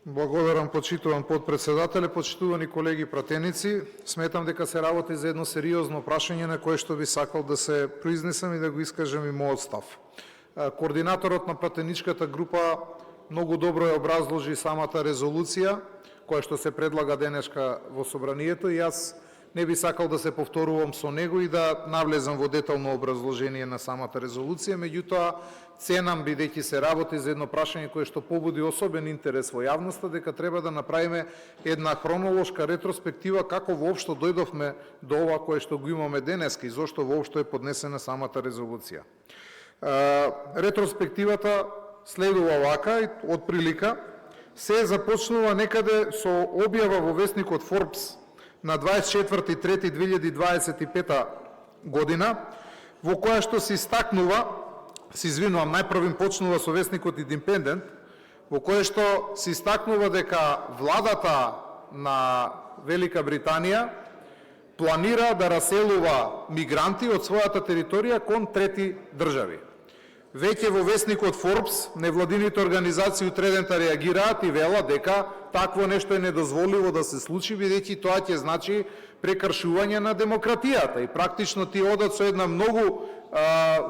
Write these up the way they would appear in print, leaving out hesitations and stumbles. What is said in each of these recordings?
Благодарам, почитуван подпредседателе, почитувани колеги пратеници. Сметам дека се работи за едно сериозно прашање на кое што би сакал да се произнесам и да го искажам и мојот став. Координаторот на пратеничката група многу добро ја образложи самата резолуција која што се предлага денешка во собранието и јас не би сакал да се повторувам со него и да навлезам во детално образложение на самата резолуција, меѓутоа ценам, бидејќи се работи за едно прашање кое што побуди особен интерес во јавноста, дека треба да направиме една хронолошка ретроспектива како воопшто дојдовме до ова кое што го имаме денеска и зошто воопшто е поднесена самата резолуција. Ретроспективата следува вака, од прилика, се започнува некаде со објава во весникот Forbes на 24.3.2025 година, во која што се истакнува, најпрвим почнува со весникот Independent, во која што се истакнува дека владата на Велика Британија планира да раселува мигранти од својата територија кон трети држави. Веќе во весникот Forbes невладините организации утредента реагираат и велат дека такво нешто е недозволиво да се случи, бидејќи тоа ќе значи прекршување на демократијата и практично тие одат со една многу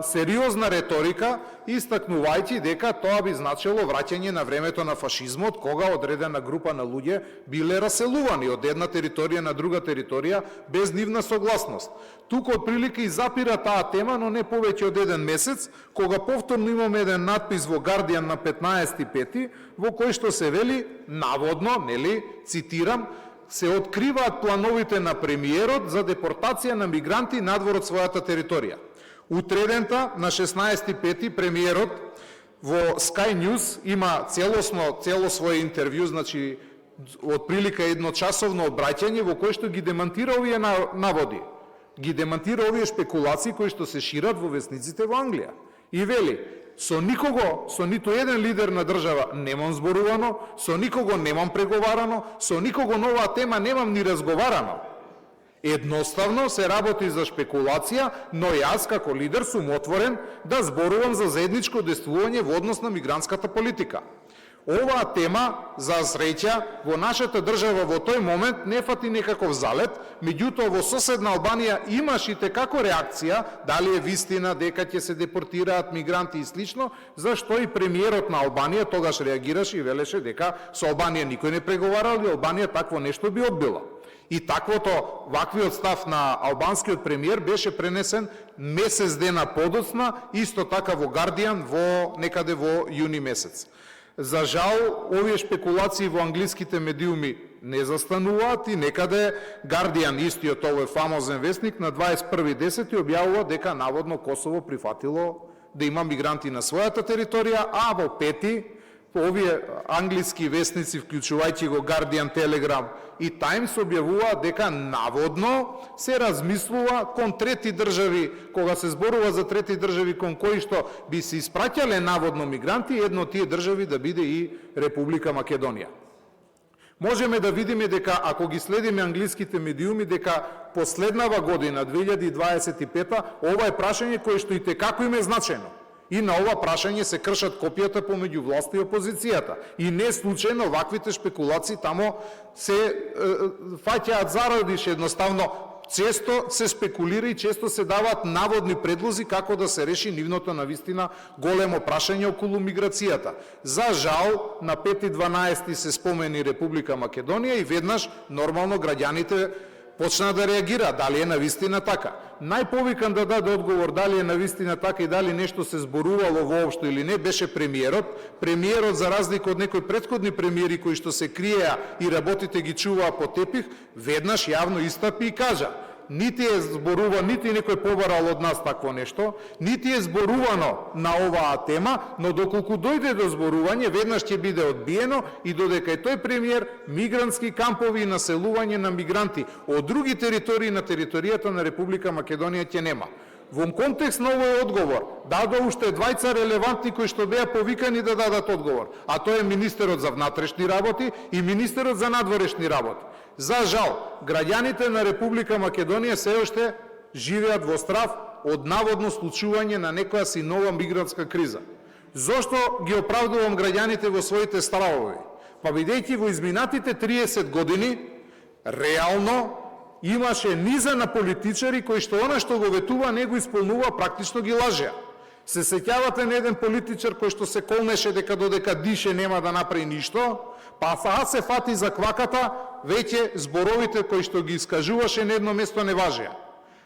сериозна реторика, истакнувајќи дека тоа би значило враќање на времето на фашизмот, кога одредена група на луѓе биле раселувани од една територија на друга територија без нивна согласност. Тука од прилика и запира таа тема, но не повеќе од еден месец, кога повторно имаме еден надпис во Guardian на 15.5, во кој што се вели наводно, цитирам, се откриваат плановите на премиерот за депортација на мигранти надвор од својата територија. Утредента на 16.5 премиерот во Sky News има цело своје интервју, значи од прилика едночасовно обраќање во кој што ги демантира овие наводи, ги демантира овие спекулации кои што се шират во весниците во Англија. И вели, со никого, со ниту еден лидер на држава немам зборувано, со никого немам преговарано, со никого на оваа тема немам ни разговарано. Едноставно се работи за спекулација, но јас како лидер сум отворен да зборувам за заедничко действување во однос на мигрантската политика. Оваа тема, за среќа, во нашата држава во тој момент не фати некаков залет, меѓутоа во соседна Албанија имаш и како реакција, дали е вистина дека ќе се депортираат мигранти и слично, зашто и премиерот на Албанија тогаш реагираше и велеше дека со Албанија никој не преговарал и Албанија такво нешто би одбила. И ваквиот став на албанскиот премиер беше пренесен месец дена подоцна, исто така во Guardian некаде во јуни месец. За жал, овие спекулации во англиските медиуми не застануваат и некаде Guardian, истиот овој фамозен вестник, на 21.10 објавува дека наводно Косово прифатило да има мигранти на својата територија, а во пети овие англиски вестници, вклучувајќи го Guardian, Telegram и Times, објавуваат дека наводно се размислува кон трети држави, кога се зборува за трети држави кон кои што би се испраќале наводно мигранти, едно од тие држави да биде и Република Македонија. Можеме да видиме дека, ако ги следиме англиските медиуми, дека последнава година, 2025, ова е прашање кое што и текако им е значено. И на ова прашање се кршат копијата помеѓу власт и опозицијата. И не случајно ваквите спекулации тамо се фаќаат зарадиш, едноставно често се спекулира и често се даваат наводни предлози како да се реши нивното навистина големо прашање околу миграцијата. За жал, на 5.12 се спомени Република Македонија и веднаш нормално граѓаните почна да реагира, дали е навистина така. Најповикан да даде одговор дали е навистина така и дали нешто се зборувало воопшто или не, беше премиерот. Премиерот, за разлика од некои претходни премиери кои што се криеа и работите ги чуваа по тепих, веднаш јавно истапи и кажа: нити е зборува, нити некој побарал од нас такво нешто, нити е зборувано на оваа тема, но доколку дојде до зборување, веднаш ќе биде одбиено и додека е тој премиер, мигрантски кампови и населување на мигранти од други територии на територијата на Република Македонија ќе нема. Во контекст на овој одговор дадо уште двајца релевантни кои што беа повикани да дадат одговор, а тоа е министерот за внатрешни работи и министерот за надворешни работи. За жал, граѓаните на Република Македонија се уште живеат во страв од наводно случување на некоја си нова мигрантска криза. Зошто ги оправдувам граѓаните во своите ставови? Па бидејќи во изминатите 30 години реално имаше низа на политичари кои што она што го ветува не го исполнува, практично ги лажеа. Се сеќавате на еден политичар кој што се колнеше дека додека дише нема да направи ништо, па сега се фати за кваката, веќе зборовите кои што ги искажуваше на едно место не важеа.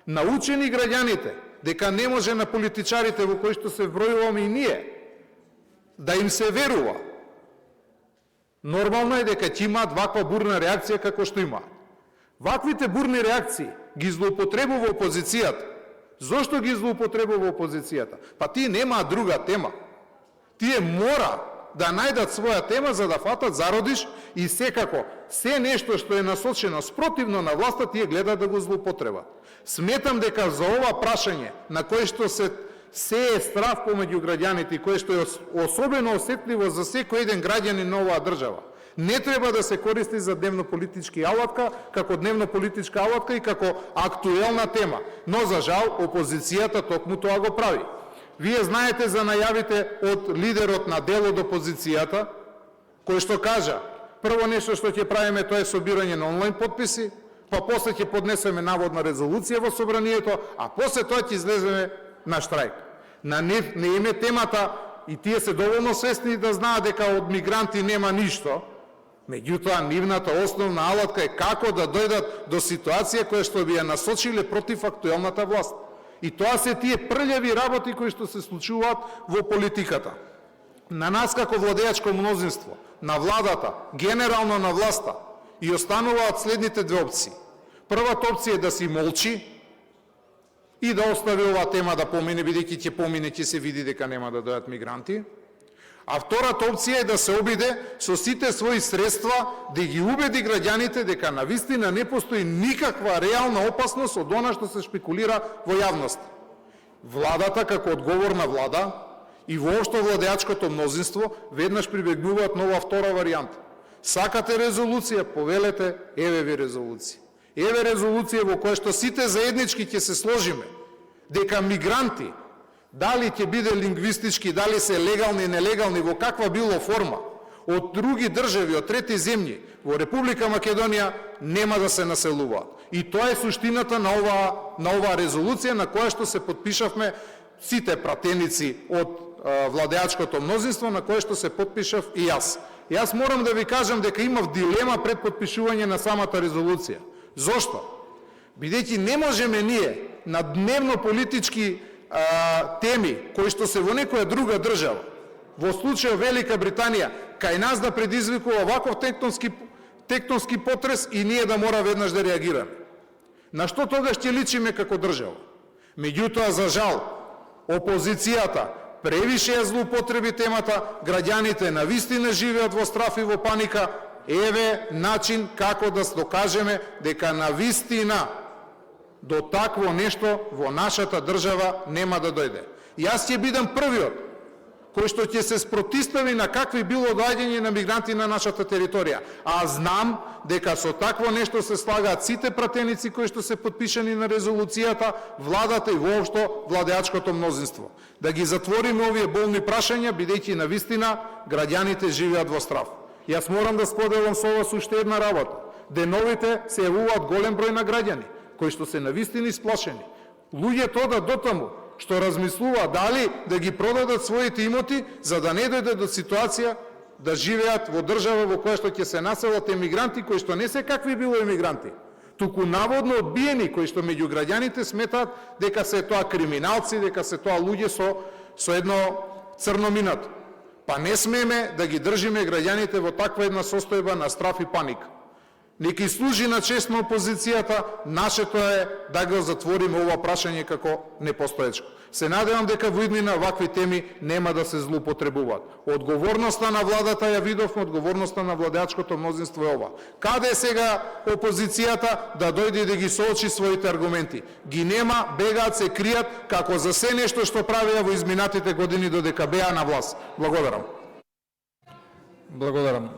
Научени граѓаните дека не може на политичарите во кои што се вбројуваме и ние да им се верува. Нормално е дека ќе имаат ваква бурна реакција како што има. Ваквите бурни реакции ги злоупотребува опозицијата. Зошто ги злоупотребува опозицијата? Па тие немаат друга тема. Тие мора да најдат своја тема за да фатат зародиш и секако се нешто што е насочено спротивно на власта тие гледаат да го злоупотребат. Сметам дека за ова прашање на кое што се е страв помеѓу граѓаните и кое што е особено осетливо за секој еден граѓанин на оваа држава, не треба да се користи за дневно-политички алатка, како дневно-политичка алатка и како актуелна тема. Но, за жал, опозицијата токму тоа го прави. Вие знаете за најавите од лидерот на дел од опозицијата, кој што кажа, прво нешто што ќе правиме тоа е собирање на онлайн подписи, па после ќе поднесеме наводна резолуција во собранието, а после тоа ќе излеземе на штрајк. На не име темата, и тие се доволно свесни да знаат дека од мигранти нема ништо, меѓутоа нивната основна алатка е како да дојдат до ситуација која што би ја насочиле против актуелната власт. И тоа се тие прљави работи кои што се случуваат во политиката. На нас како владеачко мнозинство, на владата, генерално на власта, и остануваат следните две опции. Првата опција е да си молчи и да остави оваа тема да помине, бидејќи ќе помине, ќе се види дека нема да дојдат мигранти. А втората опција е да се обиде со сите своји средства да ги убеди граѓаните дека навистина не постои никаква реална опасност од она што се шпекулира во јавност. Владата како одговорна влада и воопшто владеачкото мнозинство веднаш прибегнуваат на оваа втора варијанта. Сакате резолуција, повелете, еве ви резолуција. Еве резолуција во која што сите заеднички ќе се сложиме дека мигранти, дали ќе биде лингвистички, дали се легални и нелегални, во каква било форма, од други држави, од трети земји, во Република Македонија нема да се населуваат. И тоа е суштината на оваа резолуција на која што се подпишавме сите пратеници од владеачкото мнозинство, на која што се подпишав и јас. Јас морам да ви кажам дека имав дилема пред подпишување на самата резолуција. Зошто? Бидејќи не можеме ние на дневно политички теми кои што се во некоја друга држава, во случај Велика Британија, кај нас да предизвикува ваков тектонски потрес и ние да мора веднаш да реагираме. На што тогаш ќе личиме како држава? Меѓутоа, за жал, опозицијата превише ја злоупотреби темата, граѓаните навистина живеат во страф и во паника. Еве начин како да докажеме дека навистина до такво нешто во нашата држава нема да дојде. Јас ќе бидам првиот кој што ќе се спротистави на какви било доаѓање на мигранти на нашата територија. А знам дека со такво нешто се слагаат сите пратеници кои што се подпишани на резолуцијата, владата и воопшто владеачкото мнозинство. Да ги затвориме овие болни прашања, бидејќи навистина граѓаните живеат во страф. Јас морам да споделам со вас уште една работа. Деновите се јавуваат голем број на граѓани кои што се навистина исплашени. Луѓето одат дотаму што размислува дали да ги продадат своите имоти за да не дојде до ситуација да живеат во држава во која што ќе се населат емигранти кои што не се какви било емигранти, туку наводно одбиени кои што меѓу граѓаните сметаат дека се тоа криминалци, дека се тоа луѓе со едно црно минато. Па не смееме да ги држиме граѓаните во таква една состојба на страф и паника. Нека служи на чест на опозицијата, нашето е да го затвориме ова прашање како непостоечко. Се надевам дека во иднина вакви теми нема да се злоупотребуваат. Одговорноста на владата ја видовме, одговорноста на владеачкото мнозинство е ова. Каде е сега опозицијата да дојде и да ги соочи своите аргументи? Ги нема, бегаат, се кријат, како за се нешто што правеа во изминатите години додека беа на власт. Благодарам. Благодарам.